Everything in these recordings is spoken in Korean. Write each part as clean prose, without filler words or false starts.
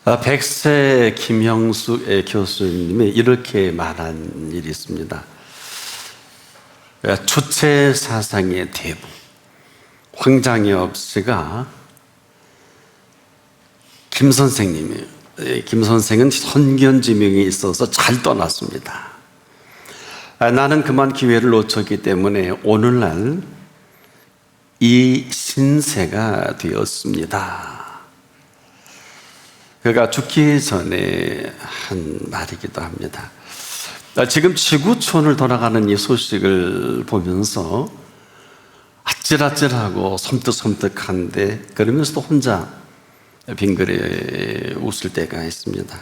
백세 김형숙 교수님이 이렇게 말한 일이 있습니다. 주체 사상의 대부 황장엽 씨가 김 선생은 선견지명이 있어서 잘 떠났습니다. 나는 그만 기회를 놓쳤기 때문에 오늘날 이 신세가 되었습니다. 그가 죽기 전에 한 말이기도 합니다. 지금 지구촌을 돌아가는 이 소식을 보면서 아찔아찔하고 섬뜩섬뜩한데 그러면서도 혼자 빙그레 웃을 때가 있습니다.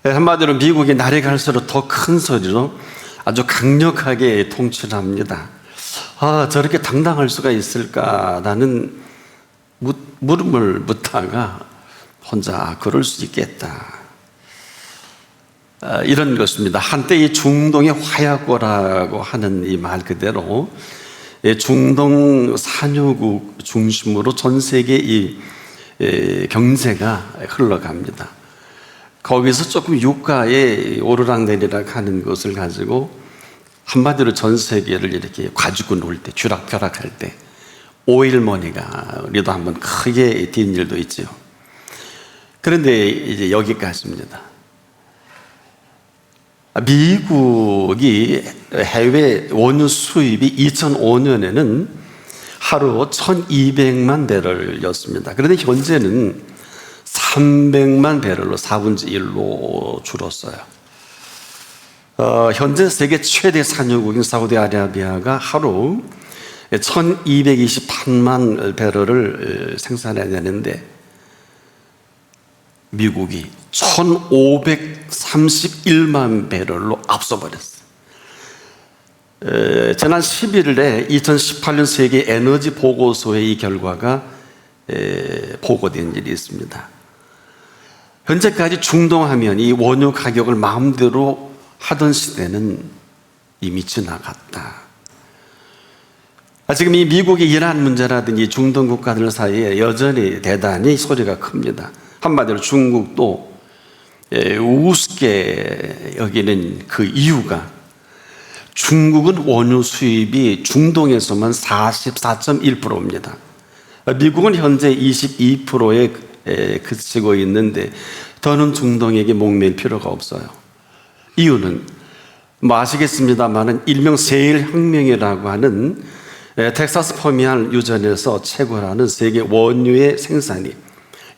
한마디로 미국이 날이 갈수록 더 큰 소리로 아주 강력하게 통치를 합니다. 저렇게 당당할 수가 있을까라는 물음을 묻다가 혼자 그럴 수 있겠다. 이런 것입니다. 한때 이 중동의 화약고라고 하는 이 말 그대로 중동 산유국 중심으로 전 세계 이 경제가 흘러갑니다. 거기서 조금 유가의 오르락내리락 하는 것을 가지고 한마디로 전 세계를 이렇게 가지고 놀 때, 쥐락펴락할 때 오일머니가 우리도 한번 크게 뛴 일도 있죠. 그런데 이제 여기까지입니다. 미국이 해외 원유 수입이 2005년에는 하루 1200만 배럴이었습니다. 그런데 현재는 300만 배럴로 4분의 1로 줄었어요. 현재 세계 최대 산유국인 사우디아라비아가 하루 1228만 배럴을 생산해내는데 미국이 1531만 배럴로 앞서버렸어요. 지난 11일에 2018년 세계 에너지 보고서의 이 결과가 보고된 일이 있습니다. 현재까지 중동하면 이 원유 가격을 마음대로 하던 시대는 이미 지나갔다. 지금 이 미국의 이란 문제라든지 중동 국가들 사이에 여전히 대단히 소리가 큽니다. 한마디로 중국도 우습게 여기는 그 이유가 중국은 원유 수입이 중동에서만 44.1%입니다. 미국은 현재 22%에 그치고 있는데 더는 중동에게 목맬 필요가 없어요. 이유는 아시겠습니다만은 일명 세일 혁명이라고 하는 텍사스 포미안 유전에서 채굴하는 세계 원유의 생산이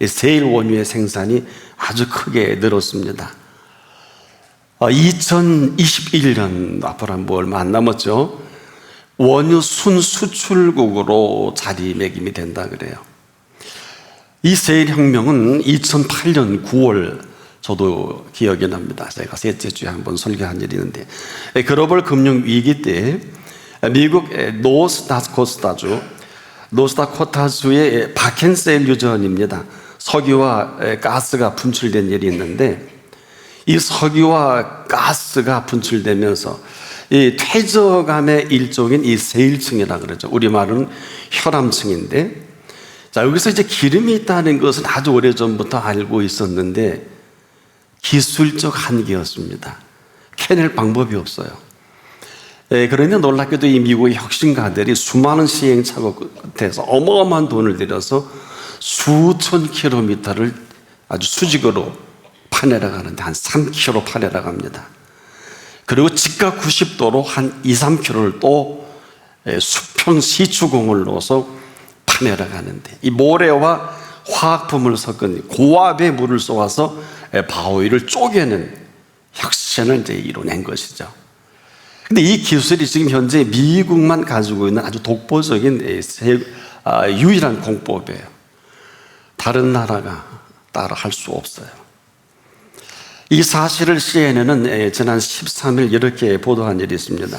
세일 원유의 생산이 아주 크게 늘었습니다. 2021년 앞으로 한 얼마 안 남았죠. 원유 순수출국으로 자리매김이 된다 그래요. 이 세일 혁명은 2008년 9월 저도 기억이 납니다. 제가 셋째 주에 한번 설교한 일이 있는데 글로벌 금융 위기 때 미국 노스다코타주의 바켄세일 유전입니다. 석유와 가스가 분출된 일이 있는데 이 석유와 가스가 분출되면서 이 퇴적암의 일종인 이 세일층이라 그러죠. 우리말은 혈암층인데 여기서 이제 기름이 있다는 것은 아주 오래전부터 알고 있었는데 기술적 한계였습니다. 캐낼 방법이 없어요. 그러니 놀랍게도 이 미국의 혁신가들이 수많은 시행착오 끝에서 어마어마한 돈을 들여서 수천 킬로미터를 아주 수직으로 파내려 가는데 한 3km 파내려 갑니다. 그리고 직각 90도로 한 2, 3km를 또 수평 시추공을 넣어서 파내려 가는데 이 모래와 화학품을 섞은 고압의 물을 쏘아서 바위를 쪼개는 혁신을 이제 이뤄낸 것이죠. 근데 이 기술이 지금 현재 미국만 가지고 있는 아주 독보적인 유일한 공법이에요. 다른 나라가 따라 할 수 없어요. 이 사실을 CNN은 지난 13일 이렇게 보도한 일이 있습니다.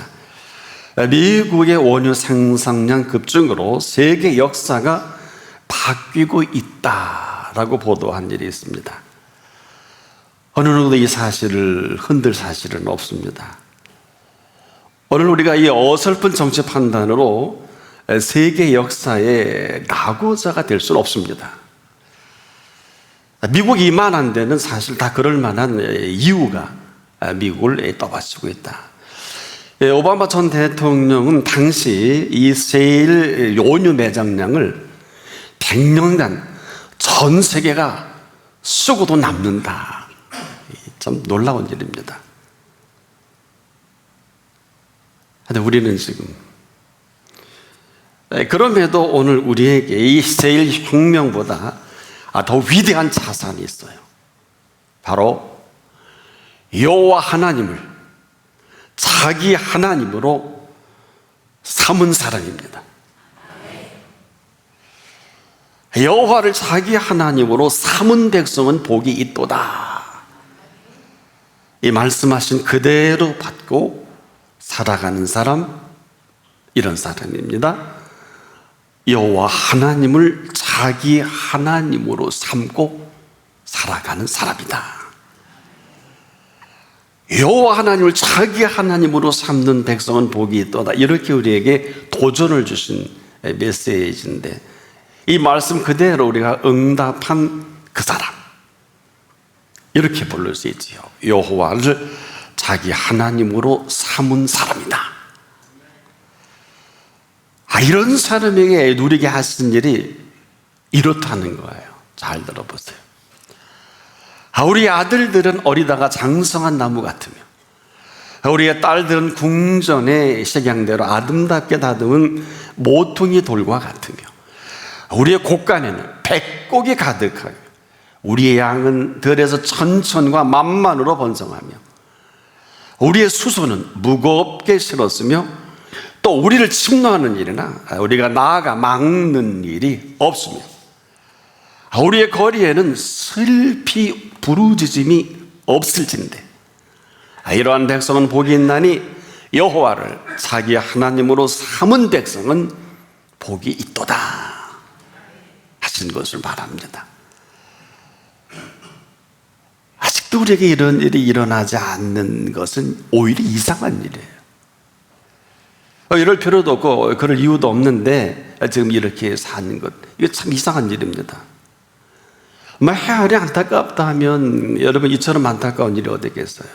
미국의 원유 생산량 급증으로 세계 역사가 바뀌고 있다라고 보도한 일이 있습니다. 어느 누구도 이 사실을 흔들 사실은 없습니다. 오늘 우리가 이 어설픈 정치 판단으로 세계 역사의 낙오자가 될 수는 없습니다. 미국이 이만한 데는 사실 다 그럴 만한 이유가 미국을 떠받치고 있다. 오바마 전 대통령은 당시 이 세일 요류 매장량을 100년간 전 세계가 쓰고도 남는다. 참 놀라운 일입니다. 근데 우리는 지금 그럼에도 오늘 우리에게 이 세일 혁명보다 더 위대한 자산이 있어요. 바로 여호와 하나님을 자기 하나님으로 삼은 사람입니다. 여호와를 자기 하나님으로 삼은 백성은 복이 있도다. 이 말씀하신 그대로 받고 살아가는 사람, 이런 사람입니다. 여호와 하나님을 자기 하나님으로 삼고 살아가는 사람이다. 여호와 하나님을 자기 하나님으로 삼는 백성은 복이 있도다. 이렇게 우리에게 도전을 주신 메시지인데, 이 말씀 그대로 우리가 응답한 그 사람, 이렇게 부를 수 있지요. 여호와를 자기 하나님으로 삼은 사람이다. 이런 사람에게 누리게 하신 일이 이렇다는 거예요. 잘 들어보세요. 우리 아들들은 어리다가 장성한 나무 같으며, 우리의 딸들은 궁전의 식양대로 아름답게 다듬은 모퉁이 돌과 같으며, 우리의 곳간에는 백곡이 가득하며, 우리의 양은 들에서 천천과 만만으로 번성하며, 우리의 수소는 무겁게 실었으며, 또 우리를 침노하는 일이나 우리가 나아가 막는 일이 없으며, 우리의 거리에는 슬피 부르짖음이 없을진데, 이러한 백성은 복이 있나니 여호와를 자기 하나님으로 삼은 백성은 복이 있도다 하신 것을 말합니다. 아직도 우리에게 이런 일이 일어나지 않는 것은 오히려 이상한 일이에요. 이럴 필요도 없고 그럴 이유도 없는데 지금 이렇게 사는 것, 이게 참 이상한 일입니다. 헤아리 안타깝다 하면 여러분, 이처럼 안타까운 일이 어디 있겠어요?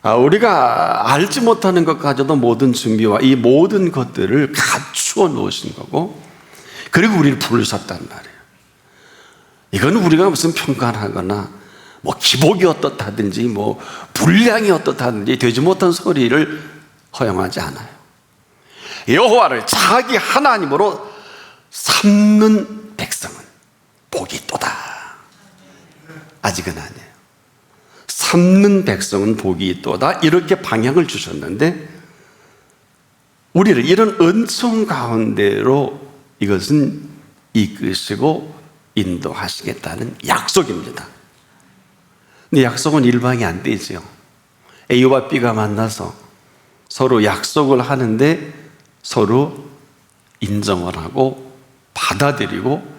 우리가 알지 못하는 것까지도 모든 준비와 이 모든 것들을 갖추어 놓으신 거고, 그리고 우리를 부르셨단 말이에요. 이건 우리가 무슨 평가하거나 기복이 어떻다든지 분량이 어떻다든지 되지 못한 소리를 허용하지 않아요. 여호와를 자기 하나님으로 삼는 백성은 복이 있도다. 아직은 아니에요. 삼는 백성은 복이 있도다. 이렇게 방향을 주셨는데, 우리를 이런 은총 가운데로 이것은 이끄시고 인도하시겠다는 약속입니다. 근데 약속은 일방이 안 되죠. A와 B가 만나서 서로 약속을 하는데 서로 인정을 하고 받아들이고,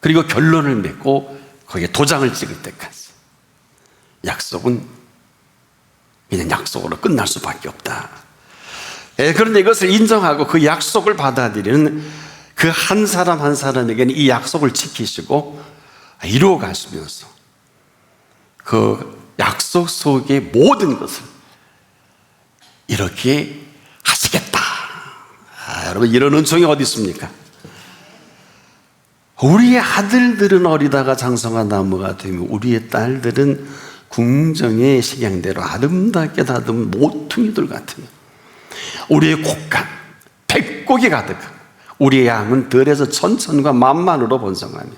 그리고 결론을 맺고 거기에 도장을 찍을 때까지 약속은 그냥 약속으로 끝날 수밖에 없다. 그런데 이것을 인정하고 그 약속을 받아들이는 그 한 사람 한 사람에게는 이 약속을 지키시고 이루어 가시면서 그 약속 속의 모든 것을 이렇게 하시겠다. 여러분, 이런 은총이 어디 있습니까? 우리의 아들들은 어리다가 장성한 나무가 되며, 우리의 딸들은 궁정의 식양대로 아름답게 다듬은 모퉁이들 같으며, 우리의 곡간 백곡이 가득하며, 우리의 양은 들에서 천천과 만만으로 번성하며,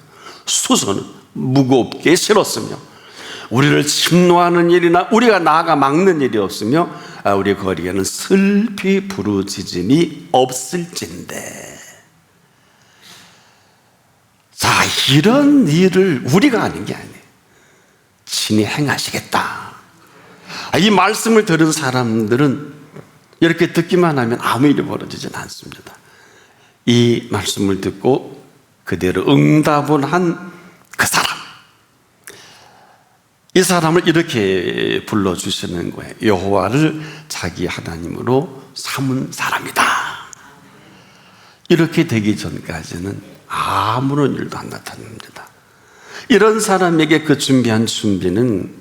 수소는 무겁게 실었으며, 우리를 침노하는 일이나 우리가 나아가 막는 일이 없으며, 우리 거리에는 슬피 부르짖음이 없을진데. 자, 이런 일을 우리가 하는 게 아니에요. 친히 행하시겠다. 이 말씀을 들은 사람들은 이렇게 듣기만 하면 아무 일이 벌어지진 않습니다. 이 말씀을 듣고 그대로 응답을 한 그 사람, 이 사람을 이렇게 불러주시는 거예요. 여호와를 자기 하나님으로 삼은 사람이다. 이렇게 되기 전까지는 아무런 일도 안 나타납니다. 이런 사람에게 그 준비한 준비는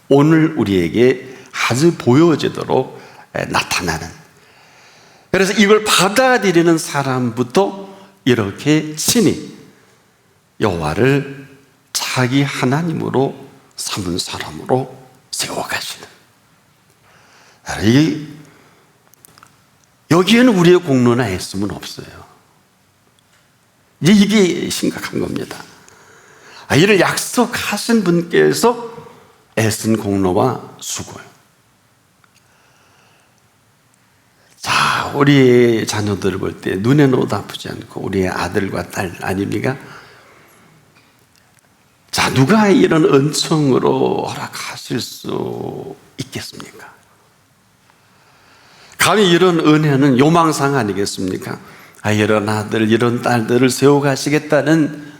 오늘 우리에게 아주 보여지도록 나타나는, 그래서 이걸 받아들이는 사람부터 이렇게 친히 여호와를 자기 하나님으로 삼은 사람으로 세워가시는, 여기에는 우리의 공로나 애씀은 없어요. 이게 심각한 겁니다. 이를 약속하신 분께서 애쓴 공로와 수고요. 자, 우리 자녀들을 볼 때 눈에 넣어도 아프지 않고 우리의 아들과 딸 아닙니까? 자, 누가 이런 은총으로 허락하실 수 있겠습니까? 감히 이런 은혜는 요망상 아니겠습니까? 이런 아들, 이런 딸들을 세워가시겠다는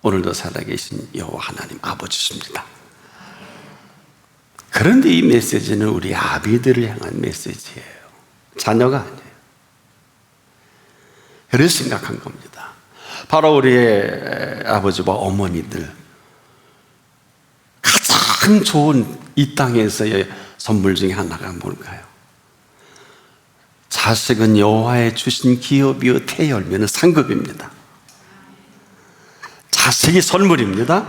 오늘도 살아계신 여호와 하나님 아버지십니다. 그런데 이 메시지는 우리 아비들을 향한 메시지예요. 자녀가 아니에요. 그래서 심각한 겁니다. 바로 우리의 아버지와 어머니들, 가장 좋은 이 땅에서의 선물 중에 하나가 뭘까요? 자식은 여호와의 주신 기업이요 태열매는 상급입니다. 자식이 선물입니다.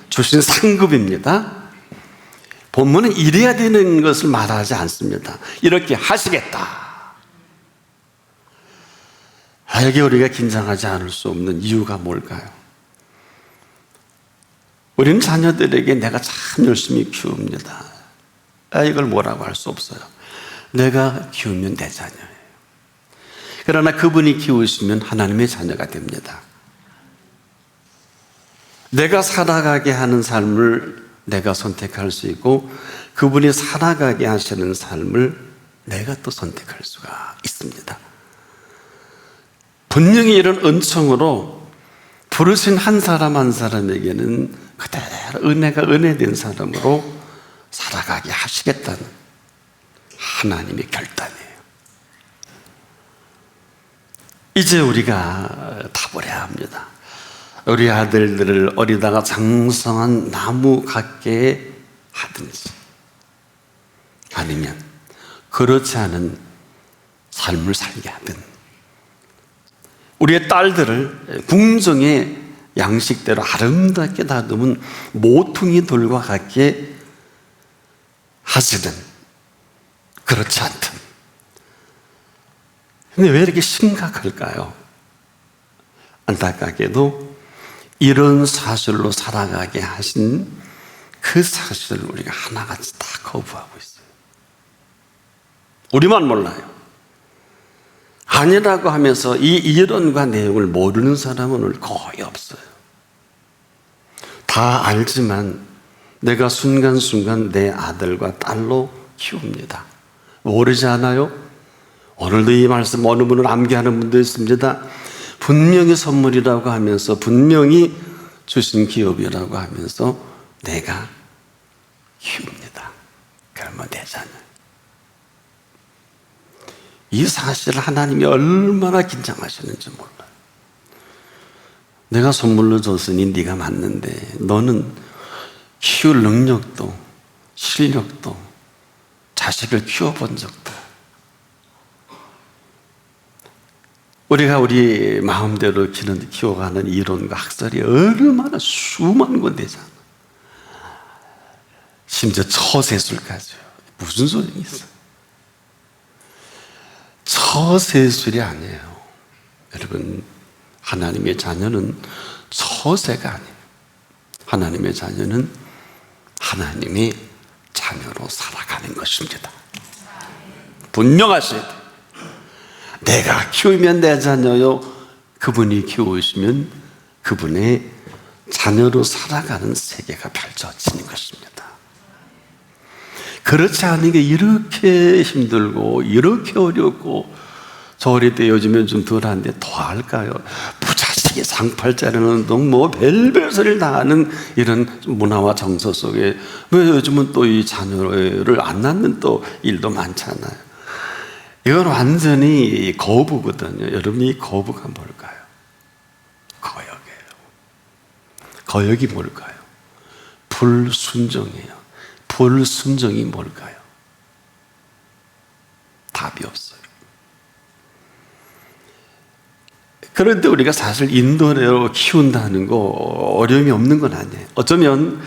주신 상급입니다. 본문은 이래야 되는 것을 말하지 않습니다. 이렇게 하시겠다. 여기 우리가 긴장하지 않을 수 없는 이유가 뭘까요? 우리는 자녀들에게 내가 참 열심히 키웁니다. 이걸 뭐라고 할 수 없어요. 내가 키우면 내 자녀예요. 그러나 그분이 키우시면 하나님의 자녀가 됩니다. 내가 살아가게 하는 삶을 내가 선택할 수 있고, 그분이 살아가게 하시는 삶을 내가 또 선택할 수가 있습니다. 분명히 이런 은총으로 부르신 한 사람 한 사람에게는 그대로 은혜가 은혜된 사람으로 살아가게 하시겠다는 하나님의 결단이에요. 이제 우리가 답을 해야 합니다. 우리 아들들을 어리다가 장성한 나무 같게 하든지, 아니면 그렇지 않은 삶을 살게 하든, 우리의 딸들을 궁정의 양식대로 아름답게 다듬은 모퉁이 돌과 같게 하시든 그렇지 않든. 근데 왜 이렇게 심각할까요? 안타깝게도 이런 사실로 살아가게 하신 그 사실을 우리가 하나같이 다 거부하고 있어요. 우리만 몰라요. 아니라고 하면서 이 이론과 내용을 모르는 사람은 오늘 거의 없어요. 다 알지만 내가 순간순간 내 아들과 딸로 키웁니다. 모르지 않아요? 오늘도 이 말씀 어느 분을 암기하는 분도 있습니다. 분명히 선물이라고 하면서, 분명히 주신 기업이라고 하면서 내가 키웁니다. 그러면 내 자녀. 이 사실을 하나님이 얼마나 긴장하시는지 몰라요. 내가 선물로 줬으니 네가 맞는데 너는 키울 능력도 실력도 자식을 키워본 적도, 우리가 우리 마음대로 키워가는 이론과 학설이 얼마나 수만 군데잖아. 심지어 처세술까지요. 무슨 소용이 있어요? 처세술이 아니에요. 여러분, 하나님의 자녀는 처세가 아니에요. 하나님의 자녀는 하나님의 자녀로 살아가는 것입니다. 분명하셔야 돼요. 내가 키우면 내 자녀요, 그분이 키우시면 그분의 자녀로 살아가는 세계가 펼쳐지는 것입니다. 그렇지 않은 게 이렇게 힘들고 이렇게 어렵고, 저 어릴 때 요즘엔 좀 덜한데 더 할까요? 부자식이 상팔자라는 운동, 뭐 별별 소리를 다 하는 이런 문화와 정서 속에 왜 요즘은 또 이 자녀를 안 낳는 또 일도 많잖아요. 이건 완전히 거부거든요. 여러분이 거부가 뭘까요? 거역이에요. 거역이 뭘까요? 불순종이에요. 불순종이 뭘까요? 답이 없어요. 그런데 우리가 사실 인도로 키운다는 거 어려움이 없는 건 아니에요. 어쩌면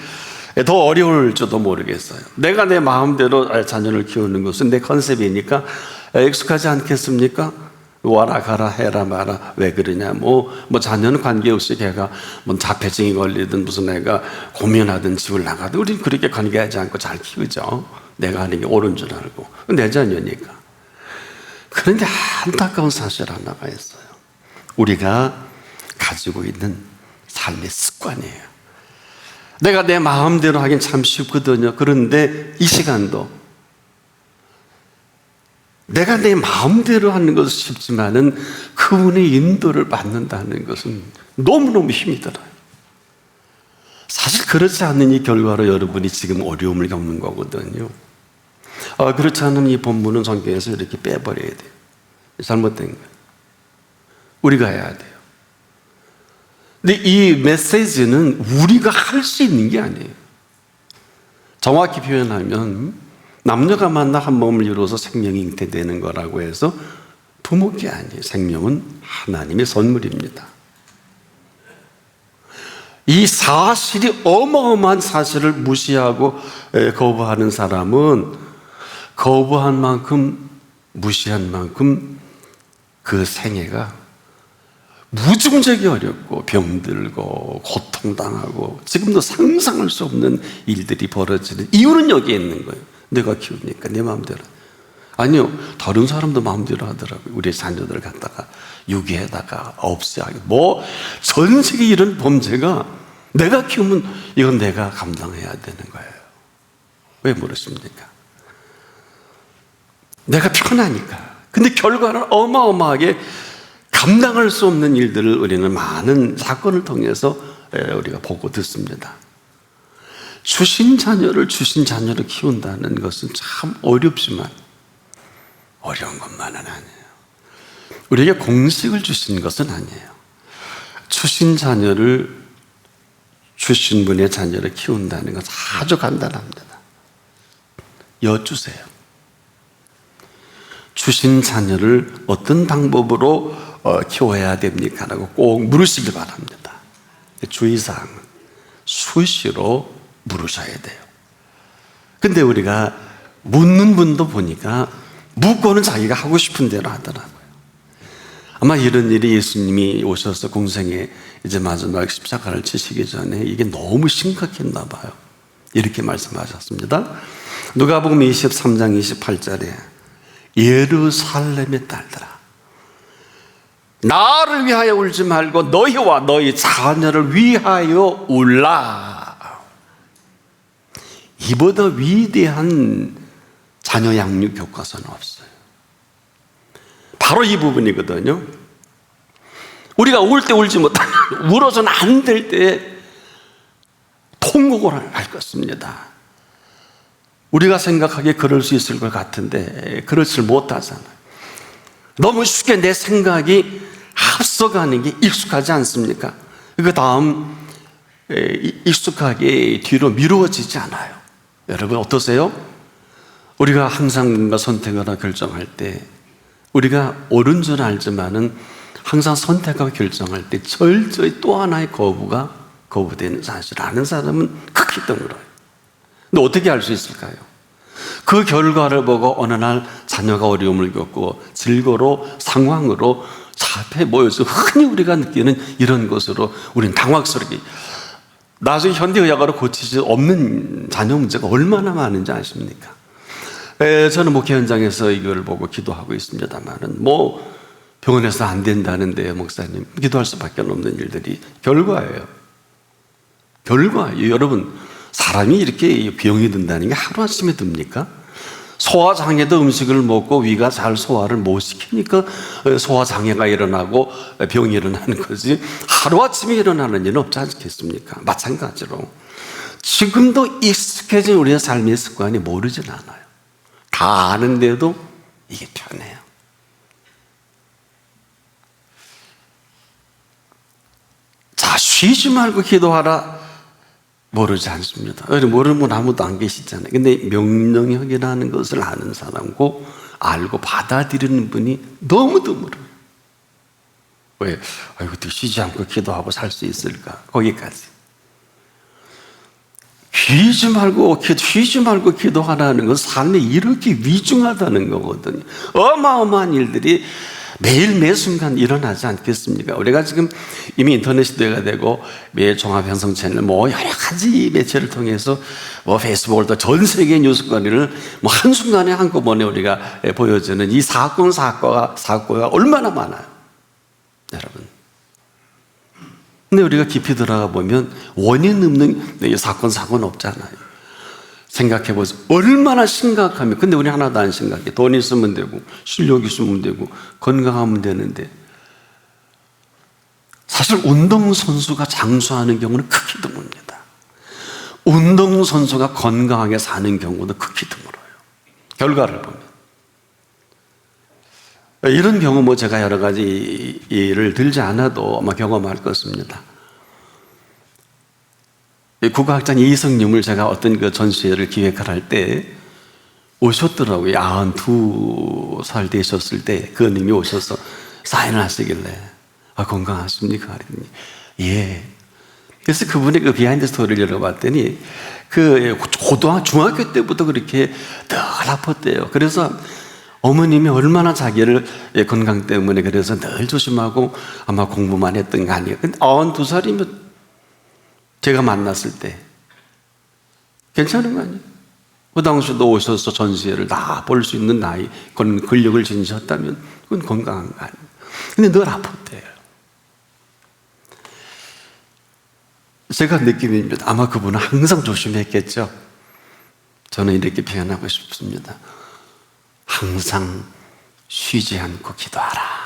더 어려울지도 모르겠어요. 내가 내 마음대로 자녀를 키우는 것은 내 컨셉이니까 익숙하지 않겠습니까? 와라 가라 해라 마라 왜 그러냐 뭐 자녀는 관계없이 걔가 뭐 자폐증이 걸리든 무슨 애가 고민하든 집을 나가든 우리는 그렇게 관계하지 않고 잘 키우죠. 내가 하는 게 옳은 줄 알고 내 자녀니까. 그런데 안타까운 사실 하나가 있어요. 우리가 가지고 있는 삶의 습관이에요. 내가 내 마음대로 하긴 참 쉽거든요. 그런데 이 시간도 내가 내 마음대로 하는 것은 쉽지만은 그분의 인도를 받는다는 것은 너무너무 힘이 들어요. 사실 그렇지 않는 이 결과로 여러분이 지금 어려움을 겪는 거거든요. 그렇지 않은 이 본문은 성경에서 이렇게 빼버려야 돼요. 잘못된 거예요. 우리가 해야 돼요. 근데 이 메시지는 우리가 할 수 있는 게 아니에요. 정확히 표현하면 남녀가 만나 한 몸을 이루어서 생명이 잉태되는 거라고 해서 부모께 아니에요. 생명은 하나님의 선물입니다. 이 사실이 어마어마한 사실을 무시하고 거부하는 사람은 거부한 만큼 무시한 만큼 그 생애가 무중력이 어렵고 병들고 고통당하고 지금도 상상할 수 없는 일들이 벌어지는 이유는 여기에 있는 거예요. 내가 키우니까 내 마음대로. 아니요, 다른 사람도 마음대로 하더라고요. 우리 자녀들 갖다가 유기에다가 없애하고 전 세계 이런 범죄가 내가 키우면 이건 내가 감당해야 되는 거예요. 왜 모르십니까? 내가 편하니까. 근데 결과는 어마어마하게 감당할 수 없는 일들을 우리는 많은 사건을 통해서 우리가 보고 듣습니다. 주신 자녀를 키운다는 것은 참 어렵지만 어려운 것만은 아니에요. 우리에게 공식을 주신 것은 아니에요. 주신 분의 자녀를 키운다는 것은 아주 간단합니다. 여쭈세요. 주신 자녀를 어떤 방법으로 키워야 됩니까? 라고 꼭 물으시기 바랍니다. 주의사항은 수시로 물으셔야 돼요. 근데 우리가 묻는 분도 보니까 묻고는 자기가 하고 싶은 대로 하더라고요. 아마 이런 일이 예수님이 오셔서 공생에 이제 마지막 십자가를 치시기 전에 이게 너무 심각했나 봐요. 이렇게 말씀하셨습니다. 누가복음 23장 28절에 예루살렘의 딸들아 나를 위하여 울지 말고 너희와 너희 자녀를 위하여 울라. 이보다 위대한 자녀 양육 교과서는 없어요. 바로 이 부분이거든요. 우리가 울 때 울지 못하면 울어서는 안 될 때 통곡을 할 것입니다. 우리가 생각하기에 그럴 수 있을 것 같은데 그렇지 못하잖아요. 너무 쉽게 내 생각이 앞서가는 게 익숙하지 않습니까? 그 다음 익숙하게 뒤로 미루어지지 않아요. 여러분 어떠세요? 우리가 항상 뭔가 선택하거나 결정할 때 우리가 옳은 줄 알지만은 항상 선택하고 결정할 때 철저히 또 하나의 거부되는 사실을 아는 사람은 극히 드물어요. 근데 어떻게 알 수 있을까요? 그 결과를 보고 어느 날 자녀가 어려움을 겪고 질고로 상황으로 앞에 모여서 흔히 우리가 느끼는 이런 것으로 우리는 당황스럽게 나중에 현대의학으로 고칠 수 없는 자녀 문제가 얼마나 많은지 아십니까? 저는 목회 현장에서 이걸 보고 기도하고 있습니다만은 병원에서 안 된다는데 목사님 기도할 수밖에 없는 일들이 결과예요. 여러분 사람이 이렇게 병이 든다는 게 하루아침에 듭니까? 소화장애도 음식을 먹고 위가 잘 소화를 못 시키니까 소화장애가 일어나고 병이 일어나는 거지 하루아침에 일어나는 일은 없지 않겠습니까? 마찬가지로 지금도 익숙해진 우리의 삶의 습관이 모르진 않아요. 다 아는데도 이게 편해요. 자, 쉬지 말고 기도하라. 모르지 않습니다. 모르는 분 아무도 안 계시잖아요. 근데 명령형이라는 것을 아는 사람고 알고 받아들이는 분이 너무 드물어요. 왜? 아이고, 쉬지 않고 기도하고 살 수 있을까? 거기까지. 쉬지 말고 기도하라는 건 삶에 이렇게 위중하다는 거거든요. 어마어마한 일들이 매일 매 순간 일어나지 않겠습니까? 우리가 지금 이미 인터넷 시대가 되고 매일 종합편성 채널 여러 가지 매체를 통해서 페이스북을 또 전 세계 뉴스거리를 한순간에 한꺼번에 우리가 보여주는 이 사고가 얼마나 많아요, 여러분. 근데 우리가 깊이 들어가 보면 원인 없는 사고는 없잖아요. 생각해보세요. 얼마나 심각하면. 근데 우리 하나도 안 심각해. 돈 있으면 되고 실력 있으면 되고 건강하면 되는데, 사실 운동선수가 장수하는 경우는 극히 드뭅니다. 운동선수가 건강하게 사는 경우도 극히 드물어요, 결과를 보면. 이런 경우 제가 여러 가지 예를 들지 않아도 아마 경험할 것입니다. 국어학자 이성님을 제가 어떤 전시회를 기획을 할 때 오셨더라고요. 92살 되셨을 때 그 님이 오셔서 사인을 하시길래 건강하십니까? 그랬더니 예. 그래서 그분의 그 비하인드 스토리를 열어봤더니 중학교 때부터 그렇게 늘 아팠대요. 그래서 어머님이 얼마나 자기를 건강 때문에 그래서 늘 조심하고 아마 공부만 했던 거 아니에요. 근데 92살이면 제가 만났을 때 괜찮은 거 아니에요? 그 당시도 오셔서 전시회를 다 볼 수 있는 나이, 근력을 지니셨다면 그건 건강한 거 아니에요. 근데 늘 아팠대요. 제가 느낌입니다. 아마 그분은 항상 조심했겠죠. 저는 이렇게 표현하고 싶습니다. 항상 쉬지 않고 기도하라.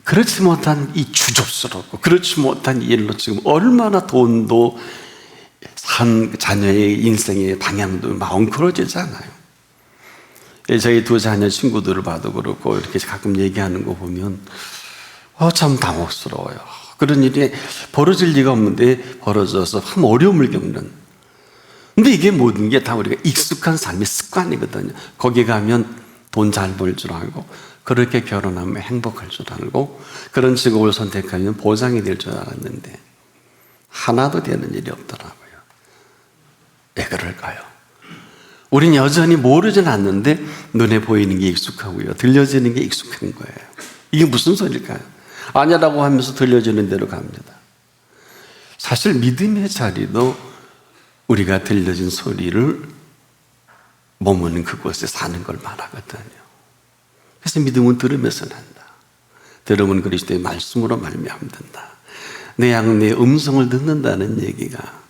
그렇지 못한 이 주접스럽고 그렇지 못한 일로 지금 얼마나 돈도 자녀의 인생의 방향도 엉클어지잖아요. 저희 두 자녀 친구들을 봐도 그렇고 이렇게 가끔 얘기하는 거 보면 참 당혹스러워요. 그런 일이 벌어질 리가 없는데 벌어져서 참 어려움을 겪는. 근데 이게 모든 게 다 우리가 익숙한 삶의 습관이거든요. 거기 가면 돈 잘 벌 줄 알고, 그렇게 결혼하면 행복할 줄 알고, 그런 직업을 선택하면 보장이 될 줄 알았는데 하나도 되는 일이 없더라고요. 왜 그럴까요? 우린 여전히 모르진 않는데 눈에 보이는 게 익숙하고요, 들려지는 게 익숙한 거예요. 이게 무슨 소리일까요? 아니라고 하면서 들려지는 대로 갑니다. 사실 믿음의 자리도 우리가 들려진 소리를 머무는 그곳에 사는 걸 말하거든요. 그래서 믿음은 들으면서 난다. 들으면 그리스도의 말씀으로 말미암는다. 내 양 내 음성을 듣는다는 얘기가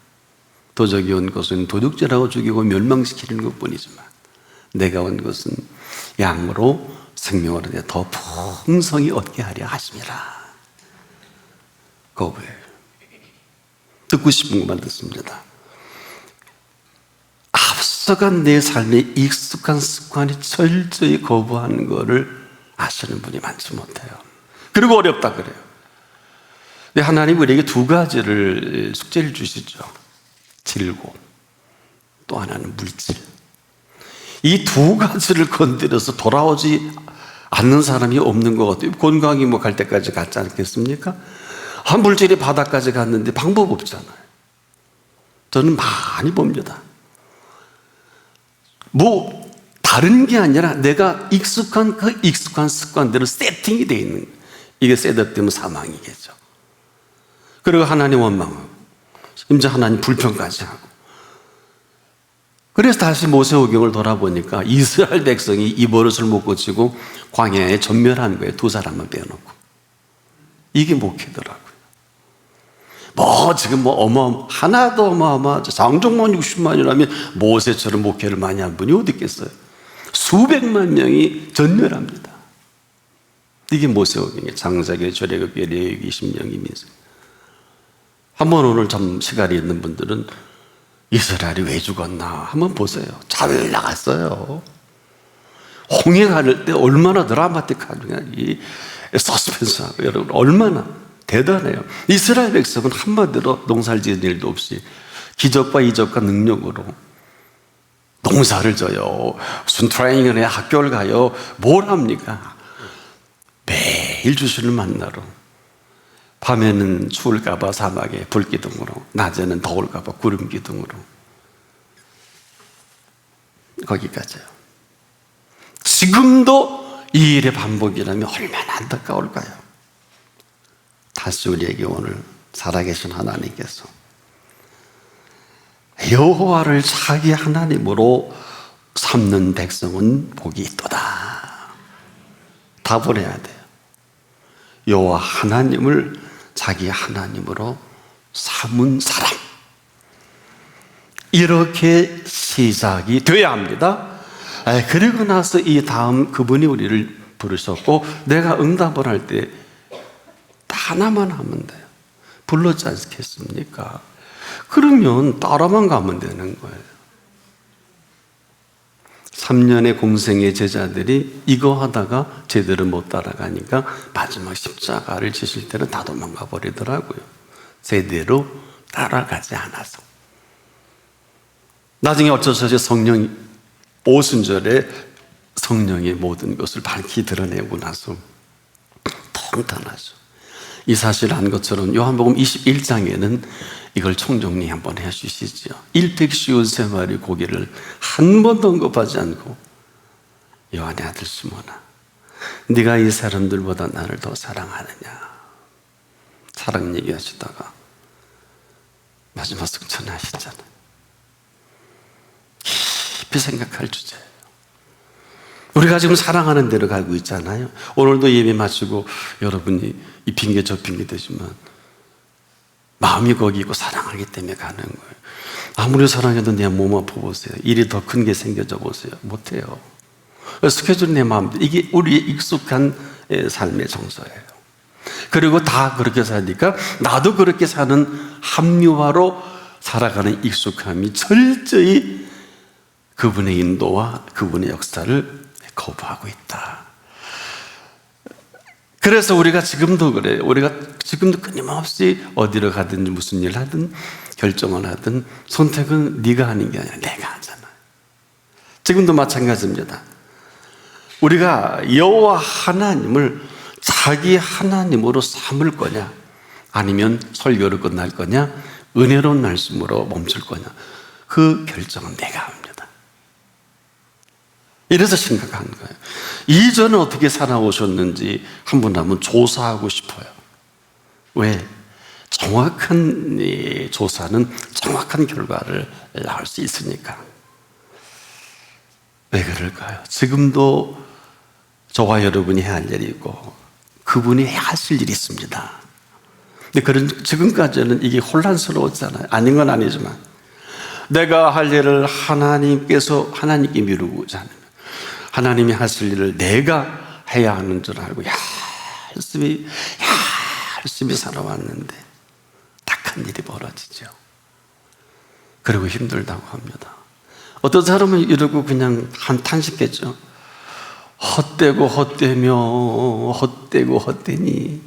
도적이 온 것은 도둑질하고 죽이고 멸망시키는 것뿐이지만 내가 온 것은 양으로 생명을 얻어 더 풍성히 얻게 하려 하심이라. 거부해. 듣고 싶은 것만 듣습니다. 앞서간 내 삶의 익숙한 습관이 철저히 거부하는 것을 아시는 분이 많지 못해요. 그리고 어렵다 그래요. 근데 하나님 우리에게 두 가지를 숙제를 주시죠. 질고 또 하나는 물질. 이 두 가지를 건드려서 돌아오지 않는 사람이 없는 것 같아요. 건강이 갈 때까지 갔지 않겠습니까? 한 물질이 바닥까지 갔는데 방법 없잖아요. 저는 많이 봅니다. 다른 게 아니라 내가 익숙한 습관대로 세팅이 되어 있는 거예요. 이게 셋업되면 사망이겠죠. 그리고 하나님 원망하고 심지어 하나님 불평까지 하고. 그래서 다시 모세오경을 돌아보니까 이스라엘 백성이 이 버릇을 못 고치고 광야에 전멸한 거예요. 두 사람만 빼놓고. 이게 목회더라고요. 지금 하나도 어마어마하죠. 장정만 60만이라면 모세처럼 목회를 많이 한 분이 어디 있겠어요? 수백만 명이 전멸합니다. 이게 모세오경의 장사기, 출애굽기, 레위기, 신명기, 민수기. 한번 오늘 좀 시간이 있는 분들은 이스라엘이 왜 죽었나 한번 보세요. 잘 나갔어요. 홍해 가를 때 얼마나 드라마틱하냐. 서스펜스하고 여러분 얼마나 대단해요. 이스라엘 백성은 한마디로 농사를 지은 일도 없이 기적과 이적과 능력으로 농사를 져요. 무슨 트레이닝을 해, 학교를 가요. 뭘 합니까? 매일 주신을 만나러 밤에는 추울까봐 사막에 불기둥으로, 낮에는 더울까봐 구름기둥으로 거기까지요. 지금도 이 일의 반복이라면 얼마나 안타까울까요? 다시 우리에게 오늘 살아계신 하나님께서 여호와를 자기 하나님으로 삼는 백성은 복이 있도다. 답을 해야 돼요. 여호와 하나님을 자기 하나님으로 삼은 사람, 이렇게 시작이 되어야 합니다. 그리고 나서 이 다음 그분이 우리를 부르셨고 내가 응답을 할 때 하나만 하면 돼요. 불렀지 않겠습니까? 그러면 따라만 가면 되는 거예요. 3년의 공생의 제자들이 이거 하다가 제대로 못 따라가니까 마지막 십자가를 지실 때는 다 도망가 버리더라고요. 제대로 따라가지 않아서. 나중에 어쩌서 성령 오순절에 성령의 모든 것을 밝히 드러내고 나서 통탄하죠. 이 사실을 한 것처럼 요한복음 21장에는 이걸 총정리 한번 해주시죠. 153마리 고기를 한 번도 언급하지 않고 요한의 아들 시몬아, 네가 이 사람들보다 나를 더 사랑하느냐, 사랑 얘기하시다가 마지막 승천하시잖아요. 깊이 생각할 주제예요. 우리가 지금 사랑하는 대로 가고 있잖아요. 오늘도 예배 마치고 여러분이 이 핑계 저 핑계 되지만 마음이 거기 있고 사랑하기 때문에 가는 거예요. 아무리 사랑해도 내 몸 아파 보세요. 일이 더 큰 게 생겨져 보세요. 못해요. 스케줄 내 마음대로, 이게 우리의 익숙한 삶의 정서예요. 그리고 다 그렇게 사니까 나도 그렇게 사는 합리화로 살아가는 익숙함이 철저히 그분의 인도와 그분의 역사를 거부하고 있다. 그래서 우리가 지금도 그래요. 우리가 지금도 끊임없이 어디로 가든 무슨 일을 하든 결정을 하든 선택은 네가 하는 게 아니라 내가 하잖아요. 지금도 마찬가지입니다. 우리가 여호와 하나님을 자기 하나님으로 삼을 거냐, 아니면 설교를 끝날 거냐, 은혜로운 말씀으로 멈출 거냐, 그 결정은 내가 합니다. 이래서 심각한 거예요. 이전에 어떻게 살아오셨는지 한 분 한번 조사하고 싶어요. 왜? 정확한 조사는 정확한 결과를 낳을 수 있으니까. 왜 그럴까요? 지금도 저와 여러분이 해야 할 일이 있고 그분이 해야 하실 일이 있습니다. 근데 지금까지는 이게 혼란스러웠잖아요. 아닌 건 아니지만 내가 할 일을 하나님께 미루고자 하면 하나님이 하실 일을 내가 해야 하는 줄 알고 열심히 살아왔는데 딱한 일이 벌어지죠. 그리고 힘들다고 합니다. 어떤 사람은 이러고 그냥 한탄식했죠. 헛되고 헛되니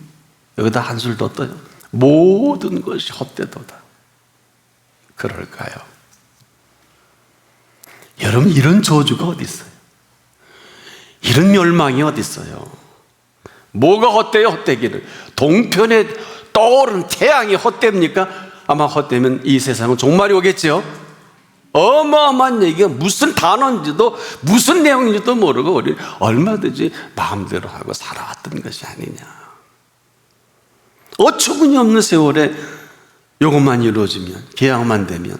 여기다 한술 더 떠요. 모든 것이 헛되도다. 그럴까요? 여러분, 이런 저주가 어디 있어요? 이런 멸망이 어디 있어요? 뭐가 헛되요? 헛되기를. 동편에 떠오르는 태양이 헛됩니까? 아마 헛되면 이 세상은 종말이 오겠죠. 어마어마한 얘기가 무슨 단어인지도 무슨 내용인지도 모르고 우리 얼마든지 마음대로 하고 살아왔던 것이 아니냐. 어처구니 없는 세월에 이것만 이루어지면, 계약만 되면,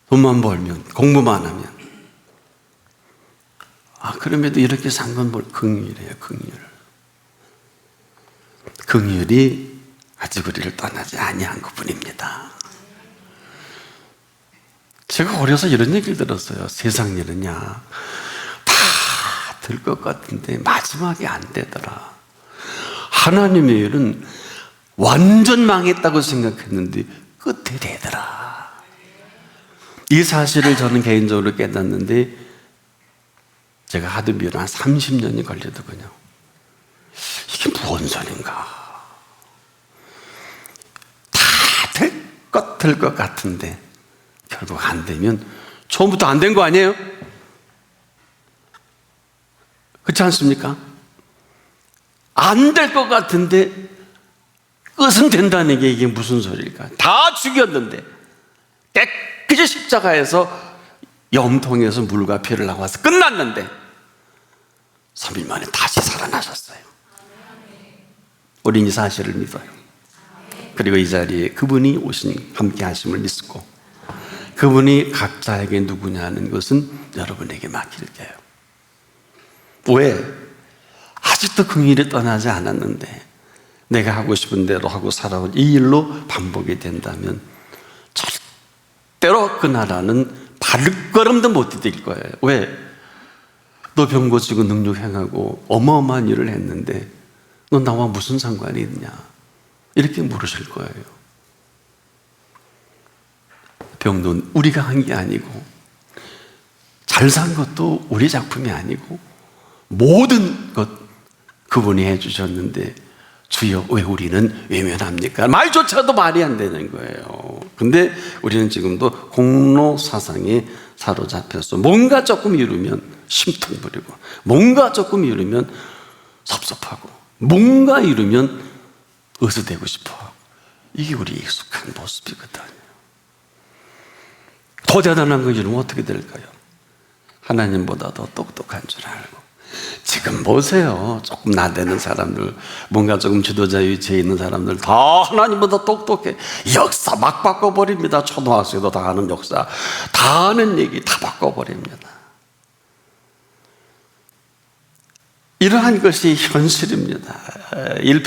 돈만 벌면, 공부만 하면, 그럼에도 이렇게 산 건 뭘 긍휼이에요. 긍휼이 아직 우리를 떠나지 아니한 것뿐입니다. 제가 어려서 이런 얘기를 들었어요. 세상 일은야 다 될 것 같은데 마지막에 안 되더라. 하나님의 일은 완전 망했다고 생각했는데 끝에 되더라. 이 사실을 저는 개인적으로 깨닫는데 제가 하도 미뤄 한 30년이 걸리더군요. 이게 무슨 소린가? 다 될 것 같은데 결국 안 되면 처음부터 안 된 거 아니에요? 그렇지 않습니까? 안 될 것 같은데 끝은 된다는 게 이게 무슨 소리일까? 다 죽였는데 깨끗이 십자가에서 염통에서 물과 피를 나와서 끝났는데 3일 만에 다시 살아나셨어요. 우린 이 사실을 믿어요. 그리고 이 자리에 그분이 오신 함께 하심을 믿고 그분이 각자에게 누구냐는 것은 여러분에게 맡길게요. 왜? 아직도 그 일이 떠나지 않았는데 내가 하고 싶은 대로 하고 살아온 이 일로 반복이 된다면 절대로 그 나라는 발걸음도 못 디딜 거예요. 왜? 너 병 고치고 능력 행하고 어마어마한 일을 했는데 너 나와 무슨 상관이 있냐? 이렇게 물으실 거예요. 병도 우리가 한 게 아니고 잘 산 것도 우리 작품이 아니고 모든 것 그분이 해주셨는데 주여 왜 우리는 외면합니까? 말조차도 말이 안 되는 거예요. 근데 우리는 지금도 공로 사상에 사로잡혀서 뭔가 조금 이루면 심통 부리고 뭔가 조금 이루면 섭섭하고 뭔가 이루면 의수되고 싶어하고 이게 우리 익숙한 모습이거든요. 더 대단한 거 이루면 어떻게 될까요? 하나님보다 더 똑똑한 줄 알고 지금 보세요. 조금 나대는 사람들, 뭔가 조금 지도자 위치에 있는 사람들 다 하나님보다 똑똑해. 역사 막 바꿔버립니다. 초등학생도 다 아는 역사, 다 아는 얘기 다 바꿔버립니다. 이러한 것이 현실입니다.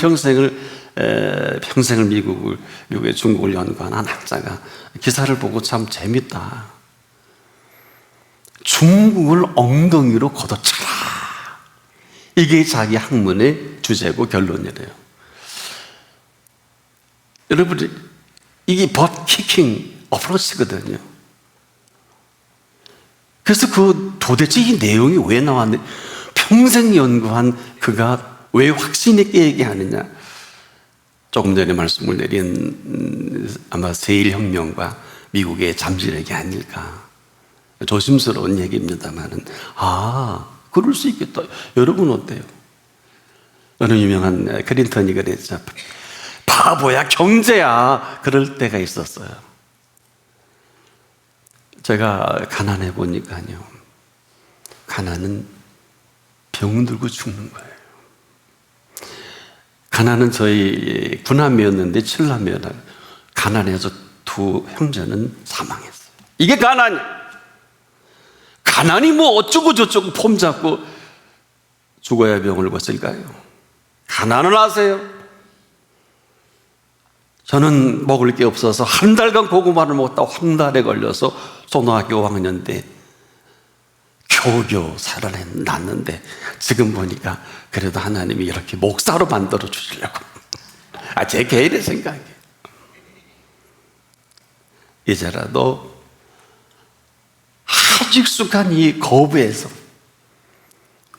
평생을 미국에 중국을 연구한 한 학자가 기사를 보고 참 재밌다. 중국을 엉덩이로 걷어차라. 이게 자기 학문의 주제고 결론이래요. 여러분, 이게 버키킹 어프로치거든요. 그래서 도대체 이 내용이 왜 나왔는지, 평생 연구한 그가 왜 확신 있게 얘기하느냐. 조금 전에 말씀을 내린 아마 세일혁명과 미국의 잠재력이 아닐까. 조심스러운 얘기입니다만은, 그럴 수 있겠다. 여러분 어때요? 어느 유명한 클린턴이 그랬죠. 바보야, 경제야. 그럴 때가 있었어요. 제가 가난해 보니까요. 가난은 병들고 죽는 거예요. 가난은 저희 9남매였는데 7남매라 가난해서 두 형제는 사망했어요. 이게 가난이야. 가난이 뭐 어쩌고 저쩌고 폼 잡고 죽어야 병을 고칠까요? 가난을 아세요? 저는 먹을 게 없어서 한 달간 고구마를 먹다가 황달에 걸려서 초등학교 5학년 때 겨우겨우 살아났는데 지금 보니까 그래도 하나님이 이렇게 목사로 만들어 주시려고. 제 개인의 생각이에요. 이제라도 아주 익숙한 이 거부에서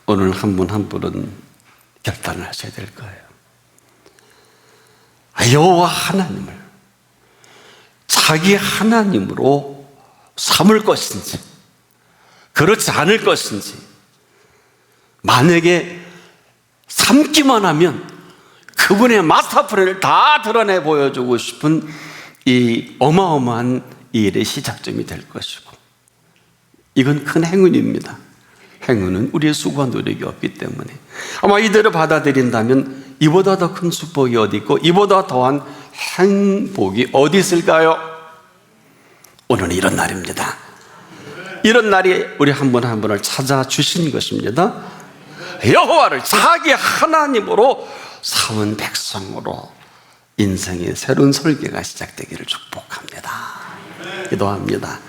오늘 한 분 한 분은 결단을 하셔야 될 거예요. 여호와 하나님을 자기 하나님으로 삼을 것인지 그렇지 않을 것인지, 만약에 삼기만 하면 그분의 마스터플랜을 다 드러내 보여주고 싶은 이 어마어마한 일의 시작점이 될 것이고, 이건 큰 행운입니다. 행운은 우리의 수고와 노력이 없기 때문에 아마 이대로 받아들인다면 이보다 더 큰 축복이 어디 있고 이보다 더한 행복이 어디 있을까요? 오늘은 이런 날입니다. 이런 날이 우리 한 분 한 분을 찾아주신 것입니다. 여호와를 자기 하나님으로 삼은 백성으로 인생의 새로운 설계가 시작되기를 축복합니다. 기도합니다.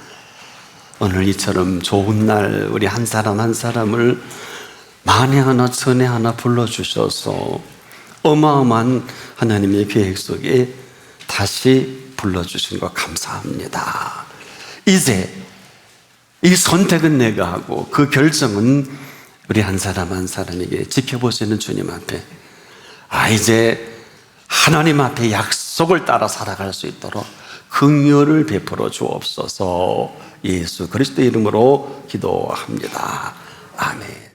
오늘 이처럼 좋은 날 우리 한 사람 한 사람을 만에 하나 천에 하나 불러주셔서 어마어마한 하나님의 계획 속에 다시 불러주신 것 감사합니다. 이제 이 선택은 내가 하고 그 결정은 우리 한 사람 한 사람에게 지켜보시는 주님 앞에 이제 하나님 앞에 약속을 따라 살아갈 수 있도록 긍휼을 베풀어 주옵소서. 예수 그리스도의 이름으로 기도합니다. 아멘.